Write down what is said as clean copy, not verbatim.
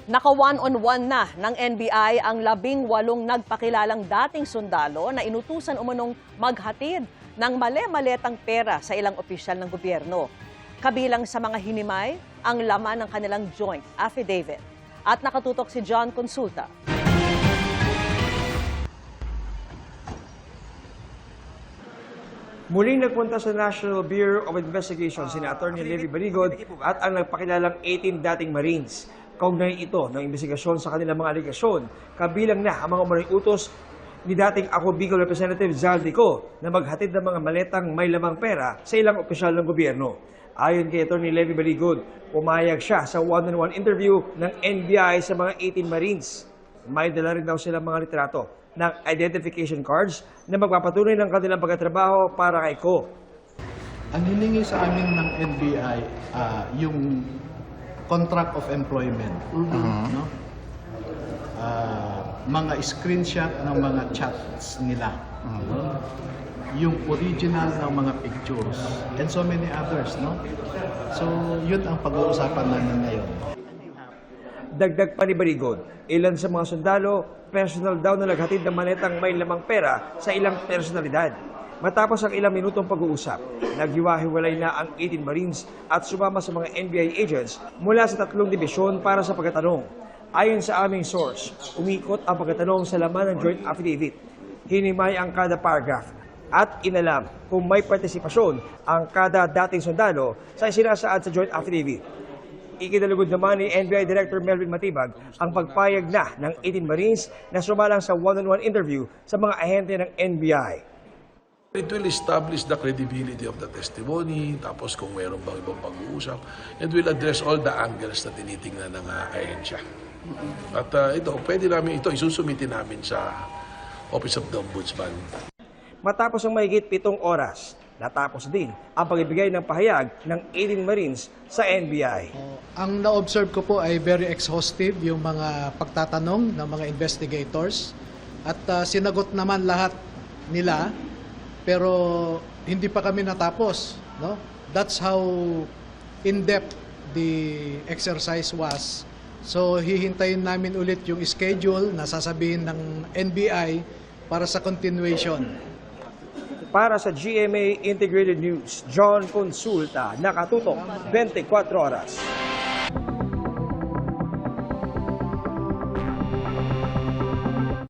Naka one-on-one na ng NBI ang 18 nagpakilalang dating sundalo na inutusan umanong maghatid ng male-maletang pera sa ilang opisyal ng gobyerno. Kabilang sa mga hinimay ang laman ng kanilang joint affidavit. At nakatutok si John Consulta. Muling nagpunta sa National Bureau of Investigation si Atty. Levy Barigod at ang nagpakilalang 18 dating Marines. Kaugnay ito ng investigasyon sa kanilang mga aligasyon, kabilang na ang mga umaring utos ni dating Ako Bicol Representative Zaldico na maghatid ng mga maletang may lamang pera sa ilang opisyal ng gobyerno. Ayon kay Atty. Levy Barigod, pumayag siya sa one-on-one interview ng NBI sa mga 18 Marines. May dala rin daw silang mga litrato ng identification cards na magpapatunay ng kanilang pagkatrabaho para kay Ko. Ang hiningi sa amin ng NBI, yung contract of employment, no? Mga screenshot ng mga chats nila, yung original ng mga pictures, and so many others, no? So, yun ang pag-uusapan namin ngayon. Dagdag pa ni Barigod, ilan sa mga sundalo, personal daw na naghatid ng maletang may lamang pera sa ilang personalidad. Matapos ang ilang minutong pag-uusap, naghiwa-hiwalay na ang 18 Marines at sumama sa mga NBI agents mula sa 3 dibisyon para sa pagtatanong. Ayon sa aming source, umikot ang pagtatanong sa laman ng joint affidavit. Hinimay ang kada paragraph at inalam kung may partisipasyon ang kada dating sundalo sa isinasaad sa joint affidavit. Ikinalugod naman ni NBI Director Melvin Matibag ang pagpayag na ng 18 Marines na sumalang sa one-on-one interview sa mga ahente ng NBI. It will establish the credibility of the testimony, tapos kung mayroon bang ibang pag-uusap, and will address all the angles na tinitingnan ng ahensya. At pwede namin isusumitin namin sa Office of the Ombudsman. Matapos ang mahigit 7 oras, natapos din ang pagbibigay ng pahayag ng 18 Marines sa NBI. Ang na-observe ko po ay very exhaustive yung mga pagtatanong ng mga investigators at sinagot naman lahat nila, pero hindi pa kami natapos, no? That's how in-depth the exercise was. So hihintayin namin ulit yung schedule na sasabihin ng NBI para sa continuation. Para sa GMA Integrated News, John Consulta, nakatutok 24 oras.